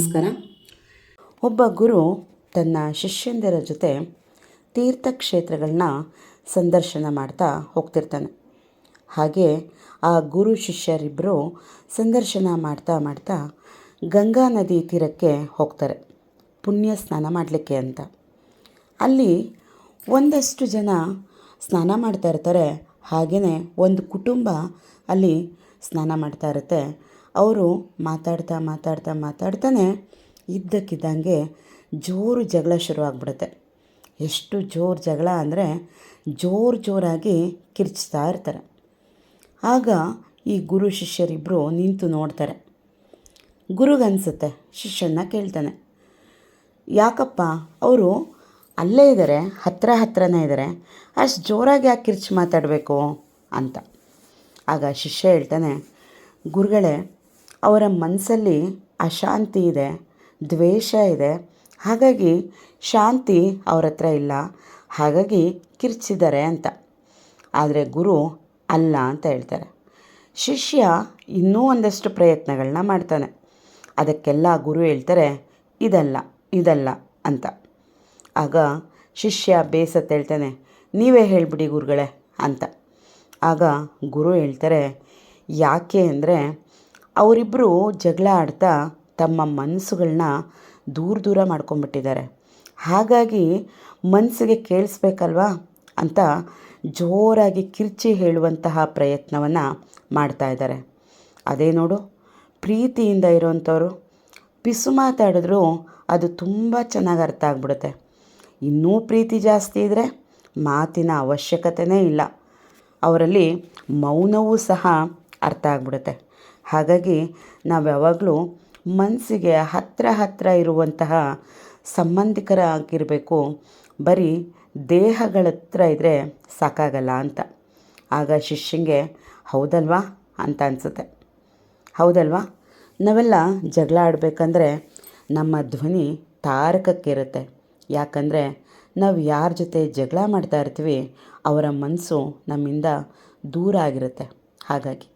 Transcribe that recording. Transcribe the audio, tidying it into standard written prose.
ನಮಸ್ಕಾರ. ಒಬ್ಬ ಗುರು ತನ್ನ ಶಿಷ್ಯಂದಿರ ಜೊತೆ ತೀರ್ಥಕ್ಷೇತ್ರಗಳನ್ನ ಸಂದರ್ಶನ ಮಾಡ್ತಾ ಹೋಗ್ತಿರ್ತಾನೆ. ಹಾಗೆ ಆ ಗುರು ಶಿಷ್ಯರಿಬ್ಬರು ಸಂದರ್ಶನ ಮಾಡ್ತಾ ಮಾಡ್ತಾ ಗಂಗಾ ನದಿ ತೀರಕ್ಕೆ ಹೋಗ್ತಾರೆ, ಪುಣ್ಯ ಸ್ನಾನ ಮಾಡಲಿಕ್ಕೆ ಅಂತ. ಅಲ್ಲಿ ಒಂದಷ್ಟು ಜನ ಸ್ನಾನ ಮಾಡ್ತಾ ಇರ್ತಾರೆ. ಹಾಗೆಯೇ ಒಂದು ಕುಟುಂಬ ಅಲ್ಲಿ ಸ್ನಾನ ಮಾಡ್ತಾ ಇರುತ್ತೆ. ಅವರು ಮಾತಾಡ್ತಾನೆ ಇದ್ದಕ್ಕಿದ್ದಂಗೆ ಜೋರು ಜಗಳ ಶುರುವಾಗ್ಬಿಡುತ್ತೆ. ಎಷ್ಟು ಜೋರು ಜಗಳ ಅಂದರೆ ಜೋರಾಗಿ ಕಿರ್ಚ್ತಾ ಇರ್ತಾರೆ. ಆಗ ಈ ಗುರು ಶಿಷ್ಯರಿಬ್ಬರು ನಿಂತು ನೋಡ್ತಾರೆ. ಗುರುಗನ್ಸುತ್ತೆ, ಶಿಷ್ಯನ್ನ ಕೇಳ್ತಾನೆ, ಯಾಕಪ್ಪ ಅವರು ಅಲ್ಲೇ ಇದ್ದಾರೆ, ಹತ್ರನೇ ಇದ್ದಾರೆ, ಅಷ್ಟು ಜೋರಾಗಿ ಯಾಕೆ ಕಿರ್ಚಿ ಮಾತಾಡಬೇಕು ಅಂತ. ಆಗ ಶಿಷ್ಯ ಹೇಳ್ತಾನೆ, ಗುರುಗಳೇ, ಅವರ ಮನಸ್ಸಲ್ಲಿ ಅಶಾಂತಿ ಇದೆ, ದ್ವೇಷ ಇದೆ, ಹಾಗಾಗಿ ಶಾಂತಿ ಅವ್ರ ಹತ್ರ ಇಲ್ಲ, ಹಾಗಾಗಿ ಕಿರ್ಚಿದ್ದಾರೆ ಅಂತ. ಆದರೆ ಗುರು ಅಲ್ಲ ಅಂತ ಹೇಳ್ತಾರೆ. ಶಿಷ್ಯ ಇನ್ನೂ ಒಂದಷ್ಟು ಪ್ರಯತ್ನಗಳನ್ನ ಮಾಡ್ತಾನೆ. ಅದಕ್ಕೆಲ್ಲ ಗುರು ಹೇಳ್ತಾರೆ, ಇದಲ್ಲ ಅಂತ. ಆಗ ಶಿಷ್ಯ ಬೇಸತ್ತು ಹೇಳ್ತಾನೆ, ನೀವೇ ಹೇಳಿಬಿಡಿ ಗುರುಗಳೇ ಅಂತ. ಆಗ ಗುರು ಹೇಳ್ತಾರೆ, ಯಾಕೆ ಅಂದರೆ ಅವರಿಬ್ಬರು ಜಗಳ ಆಡ್ತಾ ತಮ್ಮ ಮನಸ್ಸುಗಳನ್ನ ದೂರ ಮಾಡ್ಕೊಂಬಿಟ್ಟಿದ್ದಾರೆ. ಹಾಗಾಗಿ ಮನಸ್ಸಿಗೆ ಕೇಳಿಸ್ಬೇಕಲ್ವಾ ಅಂತ ಜೋರಾಗಿ ಕಿರ್ಚಿ ಹೇಳುವಂತಹ ಪ್ರಯತ್ನವನ್ನು ಮಾಡ್ತಾ ಇದ್ದಾರೆ. ಅದೇ ನೋಡು, ಪ್ರೀತಿಯಿಂದ ಇರೋವಂಥವ್ರು ಪಿಸು ಮಾತಾಡಿದ್ರೂ ಅದು ತುಂಬ ಚೆನ್ನಾಗಿ ಅರ್ಥ ಆಗ್ಬಿಡುತ್ತೆ. ಇನ್ನೂ ಪ್ರೀತಿ ಜಾಸ್ತಿ ಇದ್ದರೆ ಮಾತಿನ ಅವಶ್ಯಕತೆಯೇ ಇಲ್ಲ, ಅವರಲ್ಲಿ ಮೌನವೂ ಸಹ ಅರ್ಥ ಆಗ್ಬಿಡುತ್ತೆ. ಹಾಗಾಗಿ ನಾವು ಯಾವಾಗಲೂ ಮನಸ್ಸಿಗೆ ಹತ್ರ ಇರುವಂತಹ ಸಂಬಂಧಿಕರಾಗಿರಬೇಕು, ಬರೀ ದೇಹಗಳ ಹತ್ರ ಇದ್ದರೆ ಸಾಕಾಗಲ್ಲ ಅಂತ. ಆಗ ಶಿಷ್ಯಂಗೆ ಹೌದಲ್ವಾ ಅಂತ ಅನಿಸುತ್ತೆ. ಹೌದಲ್ವಾ, ನಾವೆಲ್ಲ ಜಗಳ ಆಡಬೇಕಂದ್ರೆ ನಮ್ಮ ಧ್ವನಿ ತಾರಕಕ್ಕಿರುತ್ತೆ. ಯಾಕಂದರೆ ನಾವು ಯಾರ ಜೊತೆ ಜಗಳ ಮಾಡ್ತಾ ಇರ್ತೀವಿ ಅವರ ಮನಸ್ಸು ನಮ್ಮಿಂದ ದೂರ ಆಗಿರುತ್ತೆ. ಹಾಗಾಗಿ